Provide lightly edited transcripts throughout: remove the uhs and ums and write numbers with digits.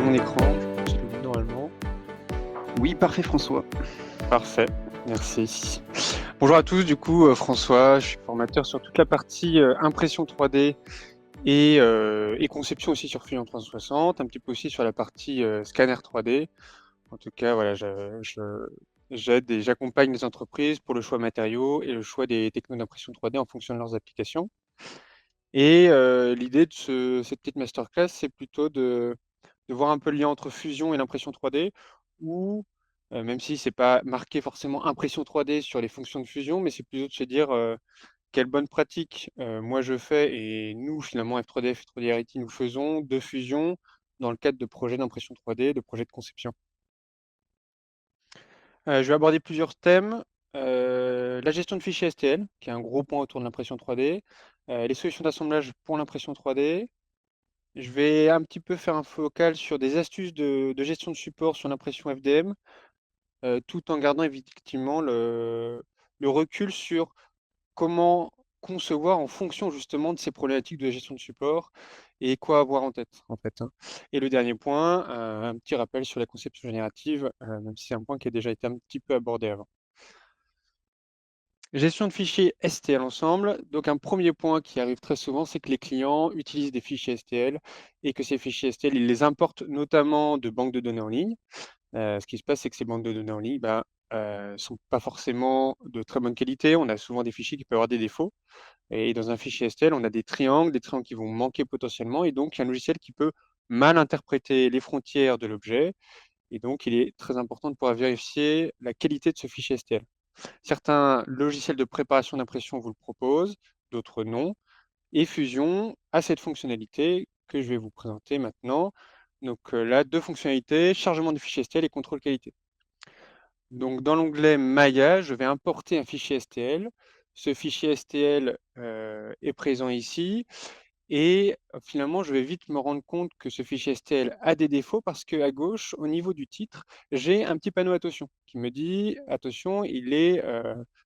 mon écran, je pense que oui, normalement. Oui, parfait François. Parfait, merci. Bonjour à tous, du coup, François, je suis formateur sur toute la partie impression 3D et conception aussi sur Fusion 360, un petit peu aussi sur la partie scanner 3D. En tout cas, voilà, j'aide et j'accompagne les entreprises pour le choix matériaux et le choix des technos d'impression 3D en fonction de leurs applications. Et l'idée de cette petite masterclass, c'est plutôt de voir un peu le lien entre Fusion et l'impression 3D, ou même si c'est pas marqué forcément impression 3D sur les fonctions de Fusion, mais c'est plutôt de se dire quelle bonne pratique moi je fais et nous finalement F3D, F3D RIT, nous faisons de Fusion dans le cadre de projets d'impression 3D, de projets de conception. Je vais aborder plusieurs thèmes. La gestion de fichiers STL, qui est un gros point autour de l'impression 3D, les solutions d'assemblage pour l'impression 3D. Je vais un petit peu faire un focal sur des astuces de gestion de support sur l'impression FDM, tout en gardant effectivement le recul sur comment concevoir en fonction justement de ces problématiques de gestion de support et quoi avoir en tête en fait, hein. Et le dernier point, un petit rappel sur la conception générative, même si c'est un point qui a déjà été un petit peu abordé avant. Gestion de fichiers STL ensemble. Donc un premier point qui arrive très souvent, c'est que les clients utilisent des fichiers STL et que ces fichiers STL, ils les importent notamment de banques de données en ligne. Ce qui se passe, c'est que ces banques de données en ligne sont pas forcément de très bonne qualité. On a souvent des fichiers qui peuvent avoir des défauts. Et dans un fichier STL, on a des triangles qui vont manquer potentiellement. Et donc, il y a un logiciel qui peut mal interpréter les frontières de l'objet. Et donc, il est très important de pouvoir vérifier la qualité de ce fichier STL. Certains logiciels de préparation d'impression vous le proposent, d'autres non. Et Fusion a cette fonctionnalité que je vais vous présenter maintenant. Donc là, deux fonctionnalités, chargement du fichier STL et contrôle qualité. Donc dans l'onglet Maya, je vais importer un fichier STL. Ce fichier STL est présent ici. Et finalement, je vais vite me rendre compte que ce fichier STL a des défauts parce qu'à gauche, au niveau du titre, j'ai un petit panneau attention qui me dit attention, il est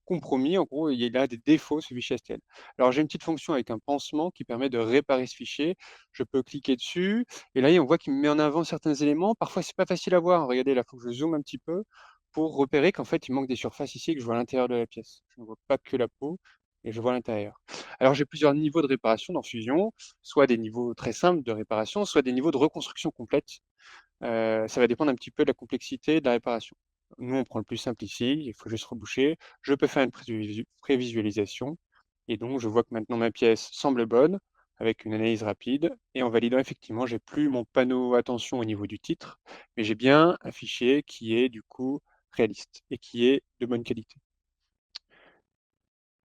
compromis. En gros, il a des défauts, ce fichier STL. Alors, j'ai une petite fonction avec un pansement qui permet de réparer ce fichier. Je peux cliquer dessus et là, on voit qu'il me met en avant certains éléments. Parfois, c'est pas facile à voir. Regardez, là, il faut que je zoome un petit peu pour repérer qu'en fait, il manque des surfaces ici et que je vois l'intérieur de la pièce. Je ne vois pas que la peau et je vois l'intérieur. Alors, j'ai plusieurs niveaux de réparation dans Fusion, soit des niveaux très simples de réparation, soit des niveaux de reconstruction complète. Ça va dépendre un petit peu de la complexité de la réparation. Nous, on prend le plus simple ici, il faut juste reboucher. Je peux faire une prévisualisation, et donc je vois que maintenant ma pièce semble bonne, avec une analyse rapide, et en validant effectivement, j'ai plus mon panneau attention au niveau du titre, mais j'ai bien un fichier qui est du coup réaliste et qui est de bonne qualité.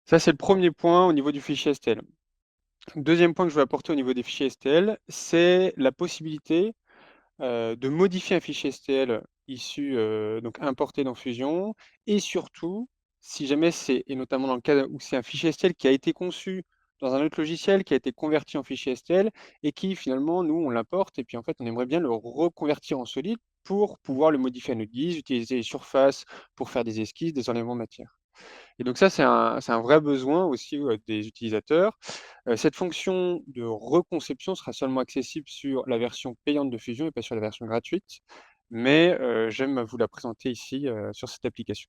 Ça, c'est le premier point au niveau du fichier STL. Deuxième point que je veux apporter au niveau des fichiers STL, c'est la possibilité de modifier un fichier STL issu, donc importé dans Fusion, et surtout, si jamais et notamment dans le cas où c'est un fichier STL qui a été conçu dans un autre logiciel, qui a été converti en fichier STL, et qui finalement, nous, on l'importe, et puis en fait, on aimerait bien le reconvertir en solide pour pouvoir le modifier à notre guise, utiliser les surfaces pour faire des esquisses, des enlèvements de matière. Et donc ça, c'est un vrai besoin aussi des utilisateurs. Cette fonction de reconception sera seulement accessible sur la version payante de Fusion et pas sur la version gratuite, mais j'aime vous la présenter ici sur cette application.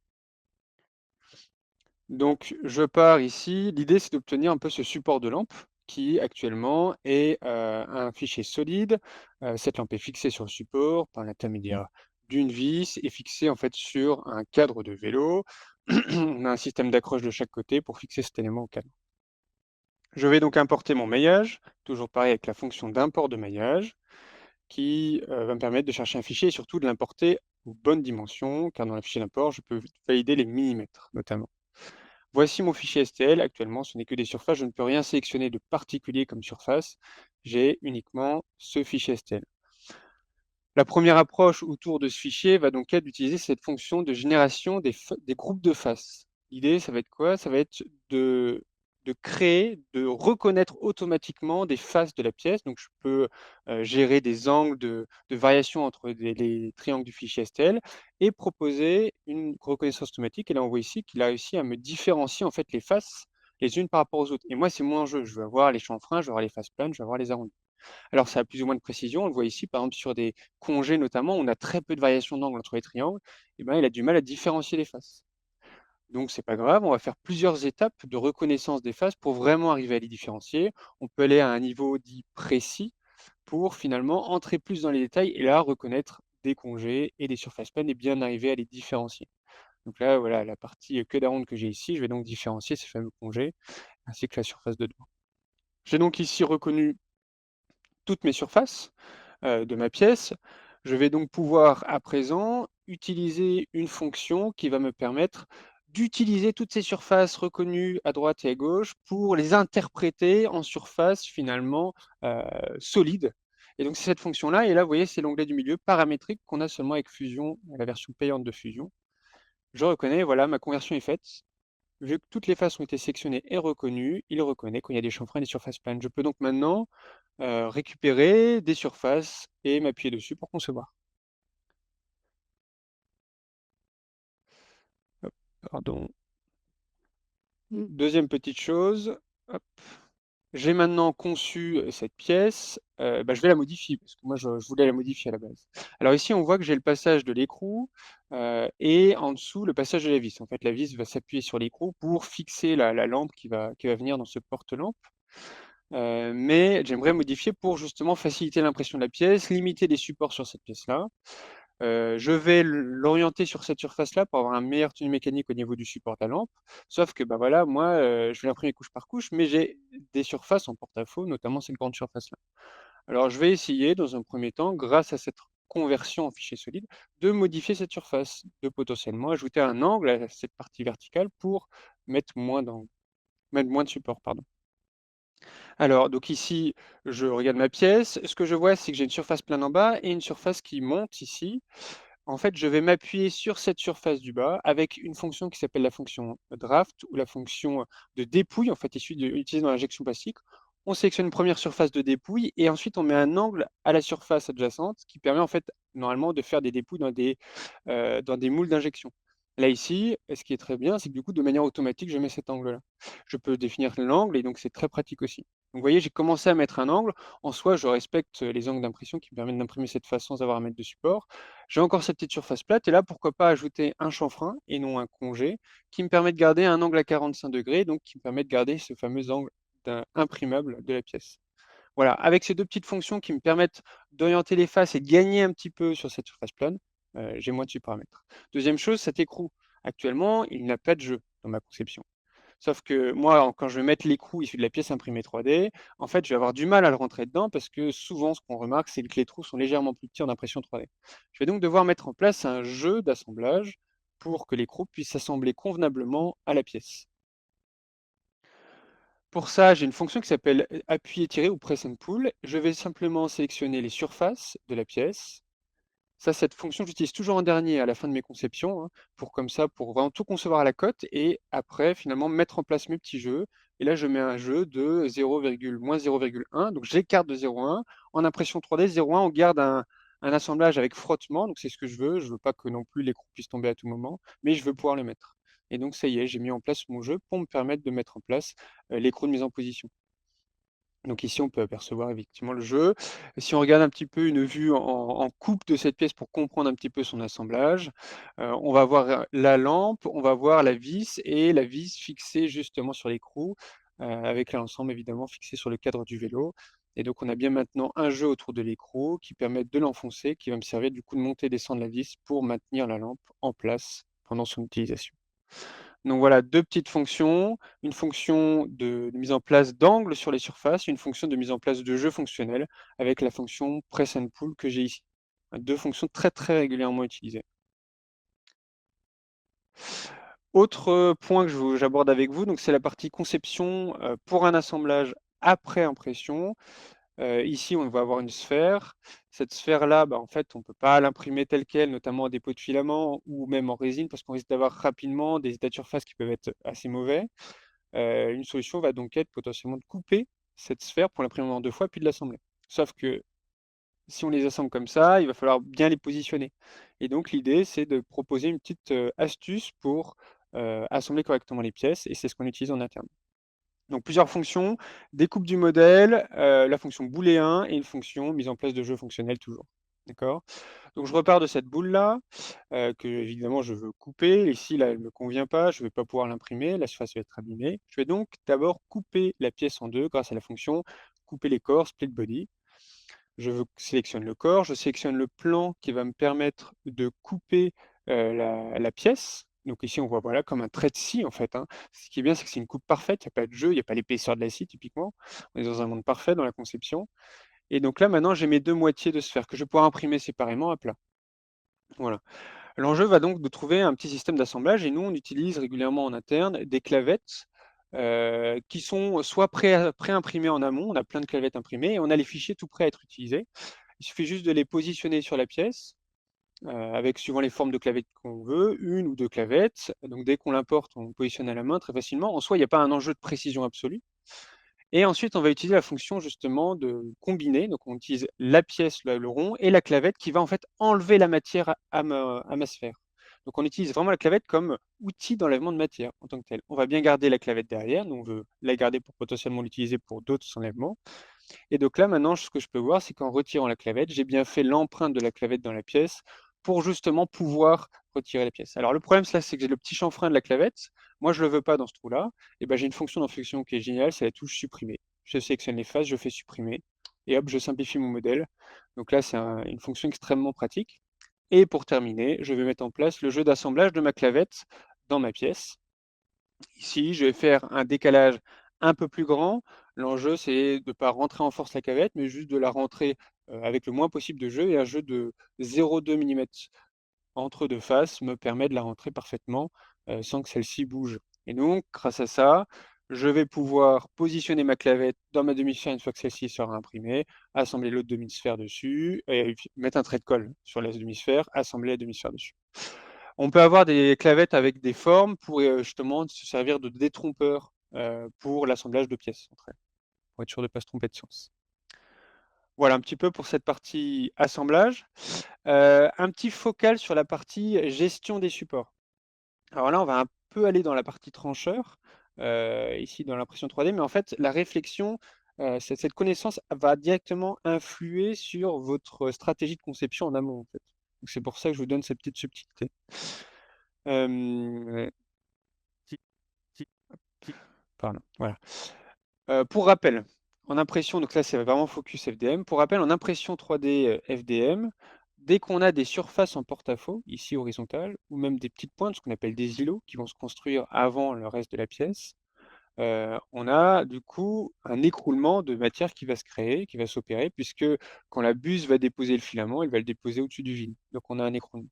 Donc je pars ici, l'idée c'est d'obtenir un peu ce support de lampe qui actuellement est un fichier solide. Cette lampe est fixée sur le support par l'intermédiaire d'une vis et fixée en fait sur un cadre de vélo. On a un système d'accroche de chaque côté pour fixer cet élément au cadre. Je vais donc importer mon maillage, toujours pareil avec la fonction d'import de maillage, qui va me permettre de chercher un fichier et surtout de l'importer aux bonnes dimensions, car dans le fichier d'import, je peux valider les millimètres notamment. Voici mon fichier STL. Actuellement, ce n'est que des surfaces. Je ne peux rien sélectionner de particulier comme surface. J'ai uniquement ce fichier STL. La première approche autour de ce fichier va donc être d'utiliser cette fonction de génération des groupes de faces. L'idée, ça va être quoi? Ça va être de créer, de reconnaître automatiquement des faces de la pièce. Donc, je peux gérer des angles de variation entre les triangles du fichier STL et proposer une reconnaissance automatique. Et là, on voit ici qu'il a réussi à me différencier en fait les faces les unes par rapport aux autres. Et moi, c'est mon enjeu. Je veux avoir les chanfreins, je veux avoir les faces planes, je veux avoir les arrondis. Alors ça a plus ou moins de précision, on le voit ici, par exemple sur des congés notamment, on a très peu de variations d'angle entre les triangles, et ben il a du mal à différencier les faces. Donc c'est pas grave, on va faire plusieurs étapes de reconnaissance des faces pour vraiment arriver à les différencier. On peut aller à un niveau dit précis pour finalement entrer plus dans les détails et là reconnaître des congés et des surfaces planes et bien arriver à les différencier. Donc là, voilà, la partie queue d'aronde que j'ai ici, je vais donc différencier ces fameux congés ainsi que la surface de devant. J'ai donc ici reconnu toutes mes surfaces de ma pièce. Je vais donc pouvoir à présent utiliser une fonction qui va me permettre d'utiliser toutes ces surfaces reconnues à droite et à gauche pour les interpréter en surfaces finalement solides. Et donc c'est cette fonction-là, et là vous voyez c'est l'onglet du milieu paramétrique qu'on a seulement avec Fusion, la version payante de Fusion. Je reconnais, voilà, ma conversion est faite. Vu que toutes les faces ont été sélectionnées et reconnues, il reconnaît quand il y a des chanfreins et des surfaces planes. Je peux donc maintenant récupérer des surfaces et m'appuyer dessus pour concevoir. Hop, pardon. Deuxième petite chose, hop, j'ai maintenant conçu cette pièce, bah, je vais la modifier parce que moi je voulais la modifier à la base. Alors ici on voit que j'ai le passage de l'écrou et en dessous le passage de la vis. En fait la vis va s'appuyer sur l'écrou pour fixer la lampe qui va venir dans ce porte-lampe. Mais j'aimerais modifier pour justement faciliter l'impression de la pièce, limiter les supports sur cette pièce-là. Je vais l'orienter sur cette surface-là pour avoir un meilleur tenu mécanique au niveau du support de la lampe. Sauf que bah voilà, moi, je vais l'imprimer couche par couche, mais j'ai des surfaces en porte-à-faux, notamment cette grande surface-là. Alors je vais essayer dans un premier temps, grâce à cette conversion en fichier solide, de modifier cette surface, de potentiellement ajouter un angle à cette partie verticale pour mettre moins d'angle, mettre moins de support, pardon. Alors, donc ici, je regarde ma pièce. Ce que je vois, c'est que j'ai une surface plane en bas et une surface qui monte ici. En fait, je vais m'appuyer sur cette surface du bas avec une fonction qui s'appelle la fonction draft ou la fonction de dépouille, en fait, utilisée dans l'injection plastique. On sélectionne une première surface de dépouille et ensuite on met un angle à la surface adjacente qui permet en fait normalement de faire des dépouilles dans des moules d'injection. Là ici, ce qui est très bien, c'est que du coup, de manière automatique, je mets cet angle-là. Je peux définir l'angle et donc c'est très pratique aussi. Donc vous voyez, j'ai commencé à mettre un angle. En soi, je respecte les angles d'impression qui me permettent d'imprimer cette façon sans avoir à mettre de support. J'ai encore cette petite surface plate et là, pourquoi pas ajouter un chanfrein et non un congé qui me permet de garder un angle à 45 degrés, donc qui me permet de garder ce fameux angle imprimable de la pièce. Voilà, avec ces deux petites fonctions qui me permettent d'orienter les faces et de gagner un petit peu sur cette surface plane, j'ai moins de paramètres. Deuxième chose, cet écrou. Actuellement, il n'a pas de jeu dans ma conception. Sauf que moi, quand je vais mettre l'écrou issu de la pièce imprimée 3D, en fait, je vais avoir du mal à le rentrer dedans parce que souvent, ce qu'on remarque, c'est que les trous sont légèrement plus petits en impression 3D. Je vais donc devoir mettre en place un jeu d'assemblage pour que l'écrou puisse s'assembler convenablement à la pièce. Pour ça, j'ai une fonction qui s'appelle appuyer-tirer ou press and pull. Je vais simplement sélectionner les surfaces de la pièce. Ça, cette fonction, j'utilise toujours en dernier à la fin de mes conceptions, hein, pour comme ça, pour vraiment tout concevoir à la cote et après, finalement, mettre en place mes petits jeux. Et là, je mets un jeu de 0, moins 0,1. Donc, j'écarte de 0,1. En impression 3D, 0,1, on garde un assemblage avec frottement. Donc, c'est ce que je veux. Je veux pas que non plus l'écrou puisse tomber à tout moment, mais je veux pouvoir le mettre. Et donc, ça y est, j'ai mis en place mon jeu pour me permettre de mettre en place l'écrou de mise en position. Donc ici, on peut apercevoir effectivement le jeu. Si on regarde un petit peu une vue en coupe de cette pièce pour comprendre un petit peu son assemblage, on va voir la lampe, on va voir la vis et la vis fixée justement sur l'écrou, avec l'ensemble évidemment fixé sur le cadre du vélo. Et donc on a bien maintenant un jeu autour de l'écrou qui permet de l'enfoncer, qui va me servir du coup de monter et descendre la vis pour maintenir la lampe en place pendant son utilisation. Donc voilà, 2 petites fonctions, une fonction de mise en place d'angle sur les surfaces, une fonction de mise en place de jeu fonctionnel avec la fonction press and pull que j'ai ici. 2 fonctions très, très régulièrement utilisées. Autre, point que j'aborde avec vous, donc c'est la partie conception, pour un assemblage après impression. Ici, on va avoir une sphère. Cette sphère-là, bah, en fait, on ne peut pas l'imprimer telle quelle, notamment en dépôt de filament ou même en résine, parce qu'on risque d'avoir rapidement des états de surface qui peuvent être assez mauvais. Une solution va donc être potentiellement de couper cette sphère pour l'imprimer en 2 fois, puis de l'assembler. Sauf que si on les assemble comme ça, il va falloir bien les positionner. Et donc l'idée, c'est de proposer une petite astuce pour assembler correctement les pièces, et c'est ce qu'on utilise en interne. Donc plusieurs fonctions, découpe du modèle, la fonction booléen et une fonction mise en place de jeu fonctionnel toujours. D'accord? Donc je repars de cette boule-là, que évidemment je veux couper. Ici, là, elle ne me convient pas, je ne vais pas pouvoir l'imprimer, la surface va être abîmée. Je vais donc d'abord couper la pièce en deux grâce à la fonction couper les corps, split body. Sélectionne le corps, je sélectionne le plan qui va me permettre de couper la pièce. Donc ici, on voit voilà, comme un trait de scie en fait, hein. Ce qui est bien, c'est que c'est une coupe parfaite, il n'y a pas de jeu, il n'y a pas l'épaisseur de la scie typiquement. On est dans un monde parfait dans la conception. Et donc là, maintenant, j'ai mes deux moitiés de sphère que je vais pouvoir imprimer séparément à plat. Voilà. L'enjeu va donc de trouver un petit système d'assemblage et nous, on utilise régulièrement en interne des clavettes qui sont soit pré-imprimées en amont, on a plein de clavettes imprimées et on a les fichiers tout prêts à être utilisés. Il suffit juste de les positionner sur la pièce avec, suivant les formes de clavettes qu'on veut, une ou deux clavettes. Donc dès qu'on l'importe, on positionne à la main très facilement. En soi, il n'y a pas un enjeu de précision absolue. Et ensuite, on va utiliser la fonction justement de combiner. Donc, on utilise la pièce, le rond, et la clavette qui va en fait enlever la matière à ma sphère. Donc, on utilise vraiment la clavette comme outil d'enlèvement de matière en tant que tel. On va bien garder la clavette derrière. Nous, on veut la garder pour potentiellement l'utiliser pour d'autres enlèvements. Et donc là, maintenant, ce que je peux voir, c'est qu'en retirant la clavette, j'ai bien fait l'empreinte de la clavette dans la pièce pour justement pouvoir retirer la pièce. Alors le problème, c'est que j'ai le petit chanfrein de la clavette. Moi, je ne le veux pas dans ce trou-là. Et ben, j'ai une fonction dans Function qui est géniale, c'est la touche supprimer. Je sélectionne les faces, je fais supprimer. Et hop, je simplifie mon modèle. Donc là, c'est une fonction extrêmement pratique. Et pour terminer, je vais mettre en place le jeu d'assemblage de ma clavette dans ma pièce. Ici, je vais faire un décalage un peu plus grand. L'enjeu, c'est de ne pas rentrer en force la clavette, mais juste de la rentrer avec le moins possible de jeu. Et un jeu de 0,2 mm entre deux faces me permet de la rentrer parfaitement sans que celle-ci bouge. Et donc, grâce à ça, je vais pouvoir positionner ma clavette dans ma demi-sphère une fois que celle-ci sera imprimée, assembler l'autre demi-sphère dessus, et puis mettre un trait de colle sur la demi-sphère, assembler la demi-sphère dessus. On peut avoir des clavettes avec des formes pour justement se servir de détrompeur pour l'assemblage de pièces entre elles, pour être sûr de ne pas se tromper de sens. Voilà un petit peu pour cette partie assemblage. Un petit focal sur la partie gestion des supports. Alors là, on va un peu aller dans la partie trancheur, ici dans l'impression 3D, mais en fait, la réflexion, cette connaissance va directement influer sur votre stratégie de conception en amont, en fait. Donc c'est pour ça que je vous donne cette petite subtilité. Euh, Pardon, voilà. Pour rappel, en impression, donc là c'est vraiment focus FDM. Pour rappel, en impression 3D FDM, dès qu'on a des surfaces en porte-à-faux, ici horizontales, ou même des petites pointes, ce qu'on appelle des îlots, qui vont se construire avant le reste de la pièce, on a du coup un écroulement de matière qui va se créer, qui va s'opérer, puisque quand la buse va déposer le filament, elle va le déposer au-dessus du vide. Donc on a un écroulement.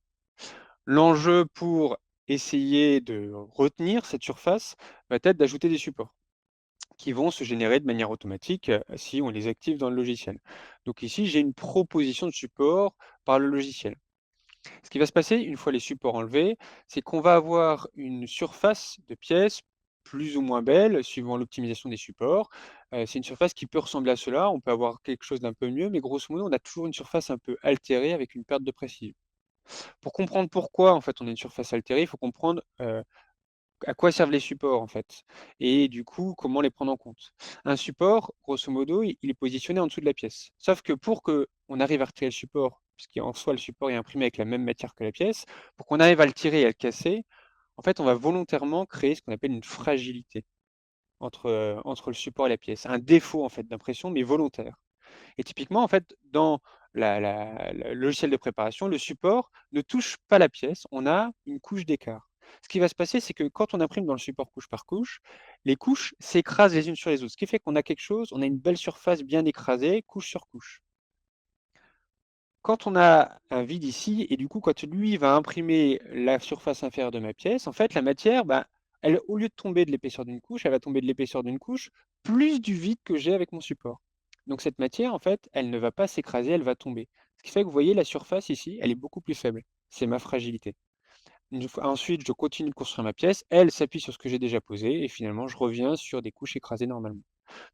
L'enjeu pour essayer de retenir cette surface va être d'ajouter des supports qui vont se générer de manière automatique si on les active dans le logiciel. Donc ici, j'ai une proposition de support par le logiciel. Ce qui va se passer une fois les supports enlevés, c'est qu'on va avoir une surface de pièces plus ou moins belle, suivant l'optimisation des supports. C'est une surface qui peut ressembler à cela, on peut avoir quelque chose d'un peu mieux, mais grosso modo, on a toujours une surface un peu altérée avec une perte de précision. Pour comprendre pourquoi en fait on a une surface altérée, il faut comprendre à quoi servent les supports en fait et du coup, comment les prendre en compte. Un support, grosso modo, il est positionné en dessous de la pièce. Sauf que pour qu'on arrive à retirer le support, puisqu'en soi le support est imprimé avec la même matière que la pièce, pour qu'on arrive à le tirer et à le casser, en fait, on va volontairement créer ce qu'on appelle une fragilité entre le support et la pièce. Un défaut en fait d'impression, mais volontaire. Et typiquement, en fait, dans le logiciel de préparation, le support ne touche pas la pièce, on a une couche d'écart. Ce qui va se passer, c'est que quand on imprime dans le support couche par couche, les couches s'écrasent les unes sur les autres, ce qui fait qu'on a quelque chose, on a une belle surface bien écrasée, couche sur couche. Quand on a un vide ici, et du coup, quand lui va imprimer la surface inférieure de ma pièce, en fait, la matière, bah, elle, au lieu de tomber de l'épaisseur d'une couche, elle va tomber de l'épaisseur d'une couche, plus du vide que j'ai avec mon support. Donc cette matière, en fait, elle ne va pas s'écraser, elle va tomber. Ce qui fait que vous voyez, la surface ici, elle est beaucoup plus faible. C'est ma fragilité. Ensuite, je continue de construire ma pièce, elle s'appuie sur ce que j'ai déjà posé, et finalement, je reviens sur des couches écrasées normalement.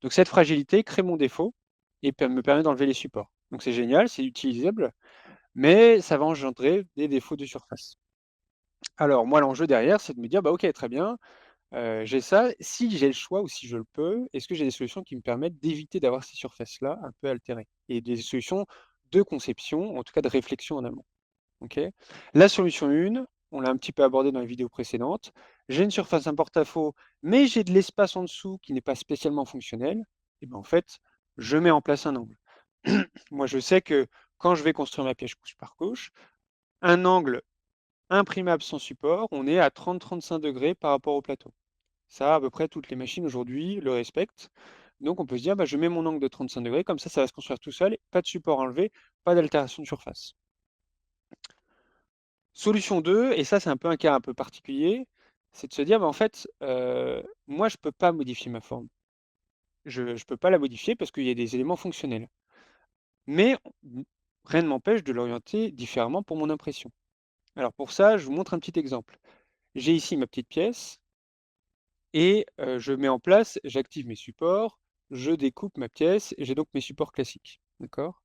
Donc cette fragilité crée mon défaut et me permet d'enlever les supports. Donc c'est génial, c'est utilisable, mais ça va engendrer des défauts de surface. Alors moi, l'enjeu derrière, c'est de me dire, bah ok, très bien, j'ai ça. Si j'ai le choix ou si je le peux, est-ce que j'ai des solutions qui me permettent d'éviter d'avoir ces surfaces-là un peu altérées? Et des solutions de conception, en tout cas de réflexion en amont, OK? La solution 1, on l'a un petit peu abordée dans les vidéos précédentes. J'ai une surface en porte-à-faux, mais j'ai de l'espace en dessous qui n'est pas spécialement fonctionnel. Et ben, en fait, je mets en place un angle. Moi, je sais que quand je vais construire ma pièce couche par couche, un angle imprimable sans support, on est à 30-35 degrés par rapport au plateau. Ça, à peu près toutes les machines aujourd'hui le respectent. Donc on peut se dire, bah, je mets mon angle de 35 degrés, comme ça va se construire tout seul, pas de support enlevé, pas d'altération de surface. Solution 2, et ça c'est un peu un cas un peu particulier, c'est de se dire, bah, en fait, moi je peux pas modifier ma forme. Je ne peux pas la modifier parce qu'il y a des éléments fonctionnels. Mais rien ne m'empêche de l'orienter différemment pour mon impression. Alors pour ça, je vous montre un petit exemple. J'ai ici ma petite pièce et je mets en place, j'active mes supports, je découpe ma pièce et j'ai donc mes supports classiques. D'accord?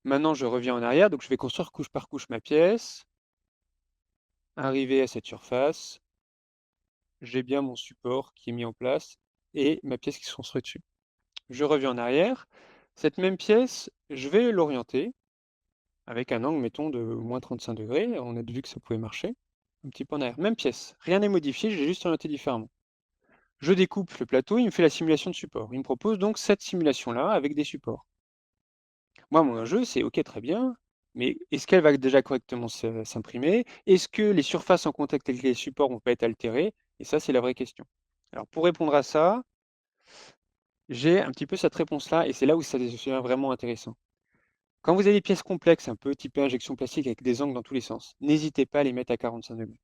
Maintenant, je reviens en arrière, donc je vais construire couche par couche ma pièce, arriver à cette surface, j'ai bien mon support qui est mis en place et ma pièce qui se construit dessus. Je reviens en arrière, cette même pièce, je vais l'orienter avec un angle, mettons, de -35 degrés. On a vu que ça pouvait marcher. Un petit peu en arrière. Même pièce, rien n'est modifié, j'ai juste orienté différemment. Je découpe le plateau, il me fait la simulation de support. Il me propose donc cette simulation-là avec des supports. Moi, mon enjeu, c'est OK, très bien, mais est-ce qu'elle va déjà correctement s'imprimer? Est-ce que les surfaces en contact avec les supports vont pas être altérées? Et ça, c'est la vraie question. Alors, pour répondre à ça, j'ai un petit peu cette réponse-là, et c'est là où ça devient vraiment intéressant. Quand vous avez des pièces complexes, un peu typées injection plastique avec des angles dans tous les sens, n'hésitez pas à les mettre à 45 degrés.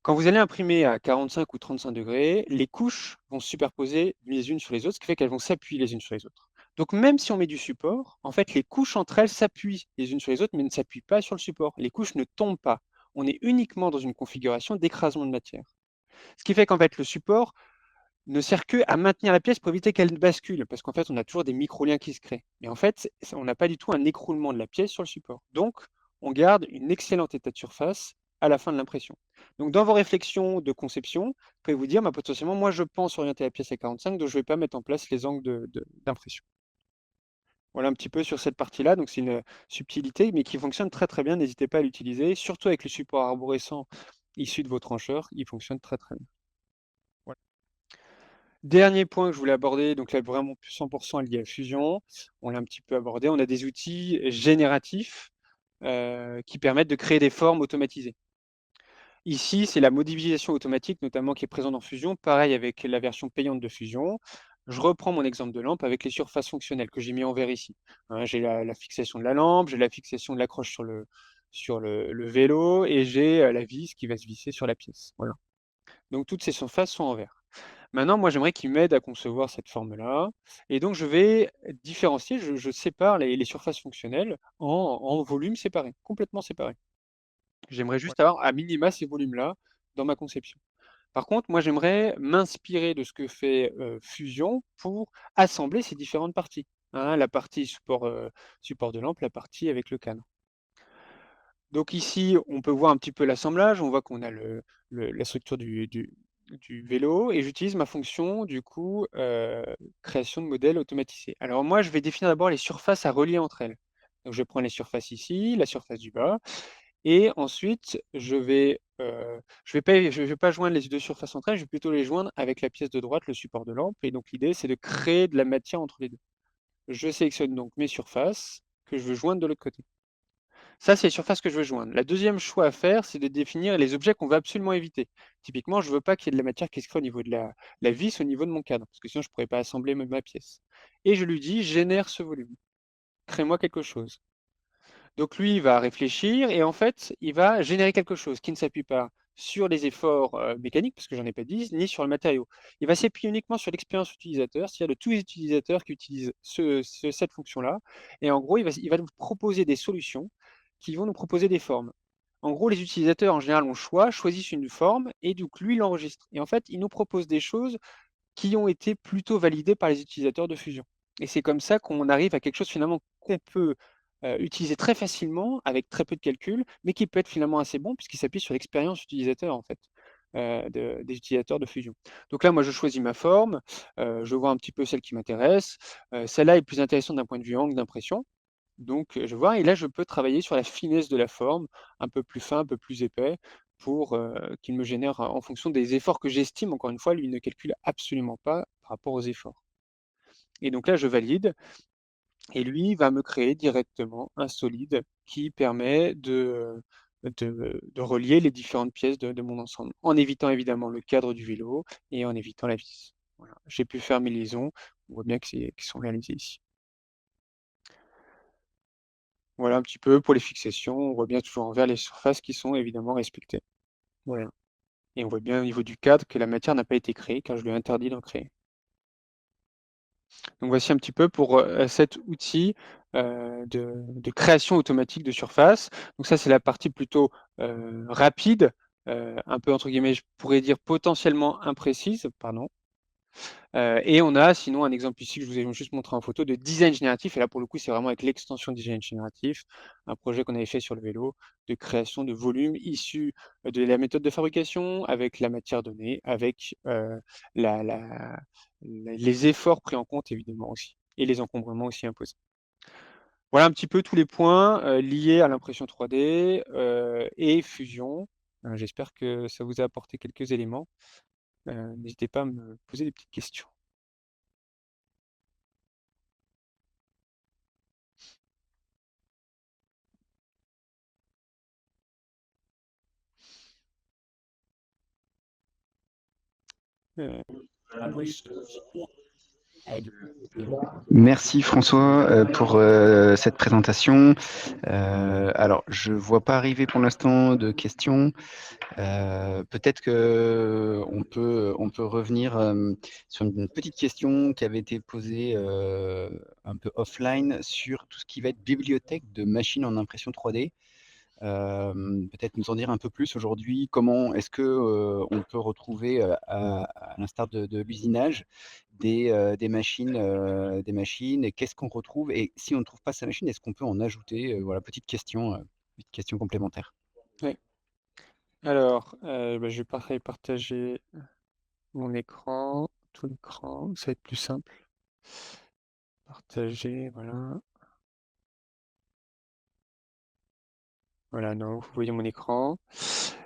Quand vous allez imprimer à 45 ou 35 degrés, les couches vont se superposer les unes sur les autres, ce qui fait qu'elles vont s'appuyer les unes sur les autres. Donc même si on met du support, en fait, les couches entre elles s'appuient les unes sur les autres, mais ne s'appuient pas sur le support. Les couches ne tombent pas. On est uniquement dans une configuration d'écrasement de matière. Ce qui fait qu'en fait, le support ne sert que à maintenir la pièce pour éviter qu'elle bascule, parce qu'en fait, on a toujours des micro-liens qui se créent. Mais en fait, on n'a pas du tout un écroulement de la pièce sur le support. Donc, on garde une excellente état de surface à la fin de l'impression. Donc, dans vos réflexions de conception, vous pouvez vous dire, bah, potentiellement, moi, je pense orienter la pièce à 45, donc je ne vais pas mettre en place les angles d'impression. Voilà un petit peu sur cette partie-là. Donc, c'est une subtilité, mais qui fonctionne très très bien. N'hésitez pas à l'utiliser, surtout avec le support arborescent issu de vos trancheurs. Il fonctionne très très bien. Voilà. Dernier point que je voulais aborder, donc là vraiment 100% lié à la fusion, on l'a un petit peu abordé, on a des outils génératifs qui permettent de créer des formes automatisées. Ici, c'est la modélisation automatique notamment qui est présente dans Fusion, pareil avec la version payante de Fusion. Je reprends mon exemple de lampe avec les surfaces fonctionnelles que j'ai mis en vert ici. Hein, j'ai la fixation de la lampe, j'ai la fixation de l'accroche sur le vélo et j'ai la vis qui va se visser sur la pièce. Voilà. Donc toutes ces surfaces sont en vert. Maintenant, moi, j'aimerais qu'il m'aide à concevoir cette forme-là. Et donc, je vais différencier, je sépare les surfaces fonctionnelles en volumes séparés, complètement séparés. J'aimerais juste avoir à minima ces volumes-là dans ma conception. Par contre, moi, j'aimerais m'inspirer de ce que fait Fusion pour assembler ces différentes parties. Hein, la partie support de lampe, la partie avec le canon. Donc ici, on peut voir un petit peu l'assemblage. On voit qu'on a la structure du vélo et j'utilise ma fonction, du coup, création de modèle automatisé. Alors moi, je vais définir d'abord les surfaces à relier entre elles. Donc je prends les surfaces ici, la surface du bas, et ensuite, je vais pas joindre les deux surfaces entre elles, je vais plutôt les joindre avec la pièce de droite, le support de lampe. Et donc l'idée, c'est de créer de la matière entre les deux. Je sélectionne donc mes surfaces que je veux joindre de l'autre côté. Ça, c'est les surfaces que je veux joindre. La deuxième choix à faire, c'est de définir les objets qu'on veut absolument éviter. Typiquement, je ne veux pas qu'il y ait de la matière qui se crée au niveau de la vis, au niveau de mon cadre, parce que sinon, je ne pourrais pas assembler ma pièce. Et je lui dis, génère ce volume. Crée-moi quelque chose. Donc lui, il va réfléchir et en fait, il va générer quelque chose qui ne s'appuie pas sur les efforts mécaniques, parce que j'en ai pas dit, ni sur le matériau. Il va s'appuyer uniquement sur l'expérience utilisateur, c'est-à-dire de tous les utilisateurs qui utilisent cette fonction-là. Et en gros, il va nous proposer des solutions qui vont nous proposer des formes. En gros, les utilisateurs, en général, ont le choix, choisissent une forme et donc lui, il l'enregistre. Et en fait, il nous propose des choses qui ont été plutôt validées par les utilisateurs de Fusion. Et c'est comme ça qu'on arrive à quelque chose finalement qu'on peut utiliser très facilement avec très peu de calcul, mais qui peut être finalement assez bon puisqu'il s'appuie sur l'expérience utilisateur en fait. des utilisateurs de Fusion. Donc là, moi, je choisis ma forme, je vois un petit peu celle qui m'intéresse. Celle-là est plus intéressante d'un point de vue angle d'impression. Donc, je vois et là, je peux travailler sur la finesse de la forme, un peu plus fin, un peu plus épais, pour qu'il me génère en fonction des efforts que j'estime. Encore une fois, lui ne calcule absolument pas par rapport aux efforts. Et donc là, je valide et lui va me créer directement un solide qui permet de relier les différentes pièces de mon ensemble, en évitant évidemment le cadre du vélo et en évitant la vis. Voilà. J'ai pu faire mes liaisons, on voit bien qu'ils sont réalisées ici. Voilà un petit peu pour les fixations, on voit bien toujours en vert les surfaces qui sont évidemment respectées. Voilà. Et on voit bien au niveau du cadre que la matière n'a pas été créée car je lui ai interdit d'en créer. Donc voici un petit peu pour cet outil de création automatique de surface. Donc ça, c'est la partie plutôt rapide, un peu entre guillemets, je pourrais dire potentiellement imprécise, pardon. Et on a sinon un exemple ici que je vous ai juste montré en photo de design génératif. Et là, pour le coup, c'est vraiment avec l'extension design génératif, un projet qu'on avait fait sur le vélo de création de volumes issus de la méthode de fabrication, avec la matière donnée, avec la, la- les efforts pris en compte évidemment aussi, et les encombrements aussi imposés. Voilà un petit peu tous les points liés à l'impression 3D et Fusion. J'espère que ça vous a apporté quelques éléments. N'hésitez pas à me poser des petites questions. Euh, Merci François pour cette présentation. Alors, je vois pas arriver pour l'instant de questions. Peut-être que on peut revenir sur une petite question qui avait été posée un peu offline sur tout ce qui va être bibliothèque de machines en impression 3D. Peut-être nous en dire un peu plus aujourd'hui. Comment est-ce que on peut retrouver, à l'instar de l'usinage, des machines et qu'est-ce qu'on retrouve? Et si on ne trouve pas sa machine, est-ce qu'on peut en ajouter? Voilà, petite question complémentaire. ouais. Alors, bah, je vais partager mon écran, tout l'écran, ça va être plus simple. Partager, voilà. Voilà, donc vous voyez mon écran.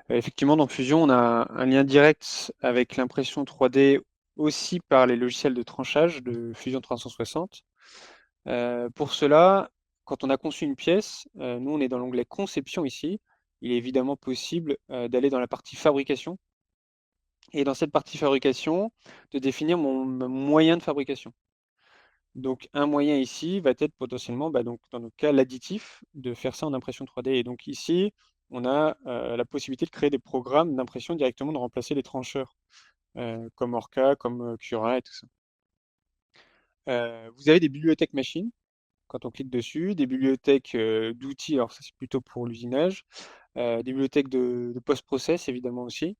Effectivement, dans Fusion, on a un lien direct avec l'impression 3D aussi par les logiciels de tranchage de Fusion 360. Pour cela, quand on a conçu une pièce, nous on est dans l'onglet conception ici. Il est évidemment possible d'aller dans la partie fabrication et dans cette partie fabrication, de définir mon moyen de fabrication. Donc un moyen ici va être potentiellement, bah, donc, dans notre cas, l'additif, de faire ça en impression 3D. Et donc ici, on a la possibilité de créer des programmes d'impression directement, de remplacer les trancheurs, comme Orca, comme Cura et tout ça. Vous avez des bibliothèques machines, quand on clique dessus, des bibliothèques d'outils, alors ça c'est plutôt pour l'usinage, des bibliothèques de post-process évidemment aussi.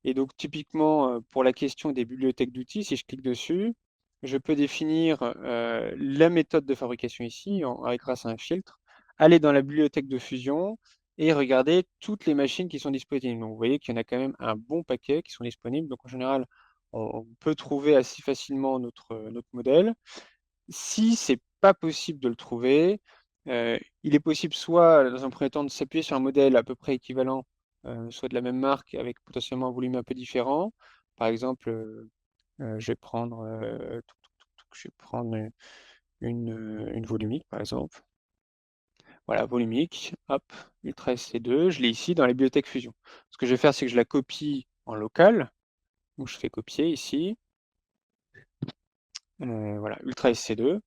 Et donc typiquement, pour la question des bibliothèques d'outils, si je clique dessus, je peux définir la méthode de fabrication ici, grâce à un filtre, aller dans la bibliothèque de Fusion et regarder toutes les machines qui sont disponibles. Donc vous voyez qu'il y en a quand même un bon paquet qui sont disponibles. Donc en général, on peut trouver assez facilement notre modèle. Si c'est pas possible de le trouver, il est possible soit dans un premier temps de s'appuyer sur un modèle à peu près équivalent, soit de la même marque avec potentiellement un volume un peu différent. Par exemple, je vais prendre, je vais prendre une volumique par exemple. Voilà, volumique, hop, Ultra SC2, je l'ai ici dans la bibliothèque Fusion. Ce que je vais faire, c'est que je la copie en local, donc je fais copier ici, voilà, Ultra SC2.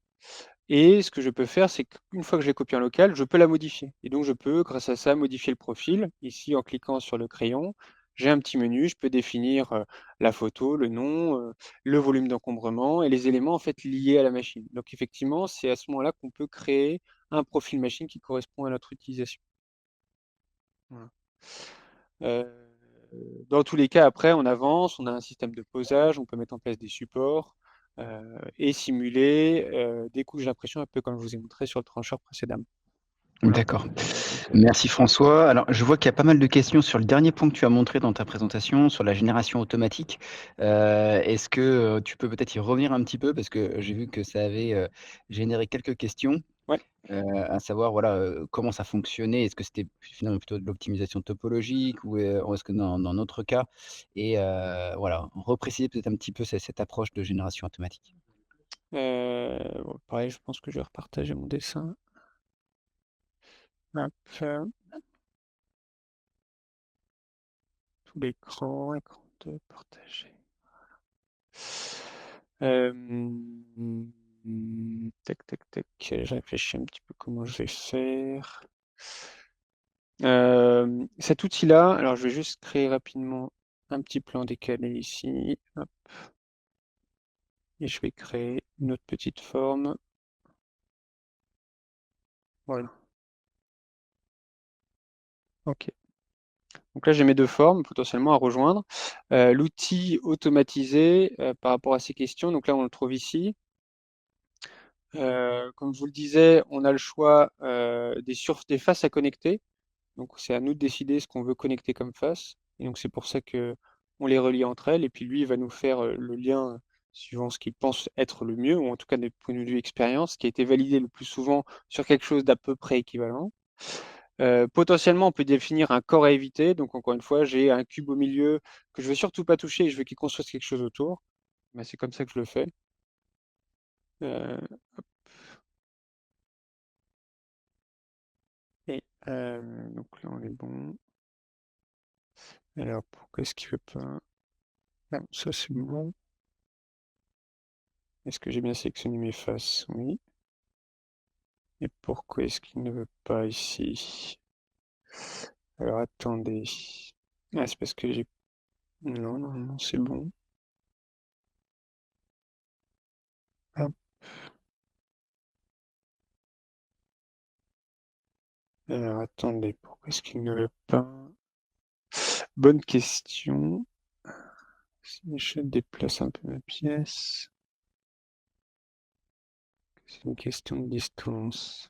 Et ce que je peux faire, c'est qu'une fois que je l'ai copié en local, je peux la modifier. Et donc je peux, grâce à ça, modifier le profil. Ici, en cliquant sur le crayon, j'ai un petit menu, je peux définir la photo, le nom, le volume d'encombrement et les éléments en fait liés à la machine. Donc effectivement, c'est à ce moment-là qu'on peut créer un profil machine qui correspond à notre utilisation. Voilà. Euh, dans tous les cas, après, on avance, on a un système de posage, on peut mettre en place des supports et simuler des couches d'impression, un peu comme je vous ai montré sur le trancheur précédemment. D'accord. Merci François. Alors, je vois qu'il y a pas mal de questions sur le dernier point que tu as montré dans ta présentation, sur la génération automatique. Est-ce que tu peux peut-être y revenir un petit peu? Parce que j'ai vu que ça avait généré quelques questions, Ouais. à savoir, voilà, comment ça fonctionnait. Est-ce que c'était finalement plutôt de l'optimisation topologique ou est-ce que dans notre cas? Et voilà, repréciser peut-être un petit peu cette approche de génération automatique. Bon, pareil, je pense que je vais repartager mon dessin. Hop, tout l'écran, écran de partager. Tac, tac, tac. Je réfléchis un petit peu comment je vais faire. Cet outil-là, alors je vais juste créer rapidement un petit plan décalé ici. Hop. Et je vais créer une autre petite forme. Voilà. Ok. Donc là, j'ai mes deux formes potentiellement à rejoindre. L'outil automatisé par rapport à ces questions, donc là, on le trouve ici. Comme je vous le disais, on a le choix des faces à connecter. Donc c'est à nous de décider ce qu'on veut connecter comme face. Et donc c'est pour ça que on les relie entre elles. Et puis lui, il va nous faire le lien suivant ce qu'il pense être le mieux, ou en tout cas des points de vue expérience, qui a été validé le plus souvent sur quelque chose d'à peu près équivalent. Potentiellement, on peut définir un corps à éviter. Donc encore une fois, j'ai un cube au milieu que je veux surtout pas toucher et je veux qu'il construise quelque chose autour. Mais c'est comme ça que je le fais. Euh, et donc là, on est bon. Alors, pourquoi est-ce qu'il veut pas? Non, ça c'est bon. Est-ce que j'ai bien sélectionné mes faces? Oui. Et pourquoi est-ce qu'il ne veut pas ici? Alors attendez. Ah, c'est parce que j'ai... Non, non, non, c'est bon. Hop. Alors attendez, pourquoi est-ce qu'il ne veut pas? Bonne question. Si je déplace un peu ma pièce, c'est une question de distance.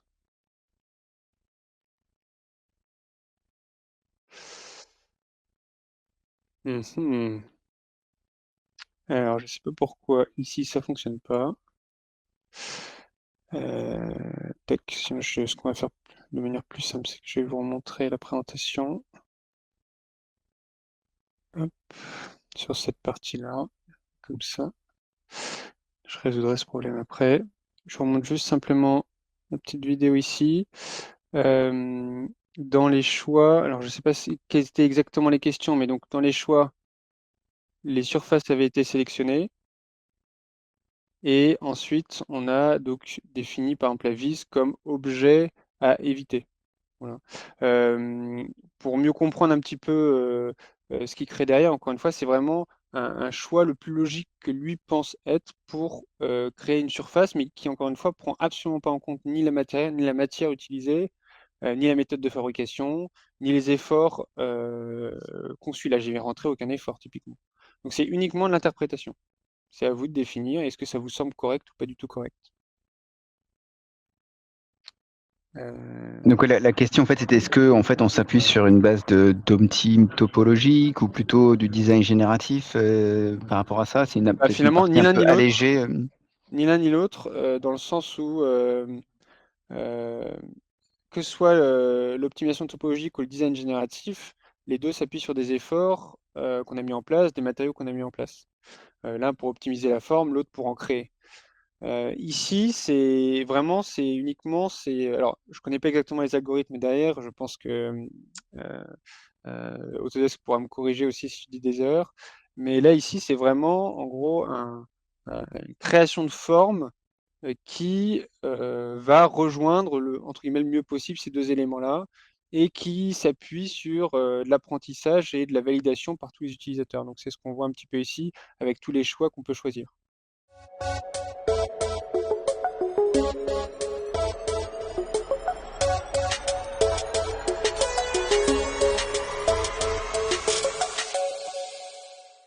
Mhm. Alors, je sais pas pourquoi ici ça fonctionne pas. Tac, ce qu'on va faire de manière plus simple, c'est que je vais vous remontrer la présentation. Hop, sur cette partie-là, comme ça. Je résoudrai ce problème après. Je vous remonte juste simplement la petite vidéo ici. Euh, dans les choix, alors je ne sais pas quelles étaient exactement les questions, mais donc dans les choix, les surfaces avaient été sélectionnées. Et ensuite, on a donc défini par exemple la vis comme objet à éviter. Voilà. Euh, pour mieux comprendre un petit peu ce qu'il crée derrière, encore une fois, c'est vraiment un choix le plus logique que lui pense être pour créer une surface, mais qui, encore une fois, prend absolument pas en compte ni la matière utilisée, ni la méthode de fabrication, ni les efforts conçus. Là, j'ai rentré aucun effort, typiquement. Donc, c'est uniquement de l'interprétation. C'est à vous de définir. Est-ce que ça vous semble correct ou pas du tout correct? Donc ouais, la question en fait c'était est-ce que en fait on s'appuie sur une base de d'home team topologique ou plutôt du design génératif par rapport à ça? C'est Bah, peut-être une finalement, partie ni un l'un peu ni l'autre. allégée. Ni l'un ni l'autre, dans le sens où euh, que ce soit l'optimisation topologique ou le design génératif, les deux s'appuient sur des efforts qu'on a mis en place, des matériaux qu'on a mis en place. L'un pour optimiser la forme, l'autre pour en créer. Ici, c'est uniquement, alors je connais pas exactement les algorithmes derrière, je pense que Autodesk pourra me corriger aussi si je dis des erreurs, mais là ici, c'est vraiment en gros une création de forme qui va rejoindre entre guillemets, le mieux possible ces deux éléments-là et qui s'appuie sur de l'apprentissage et de la validation par tous les utilisateurs. Donc c'est ce qu'on voit un petit peu ici avec tous les choix qu'on peut choisir.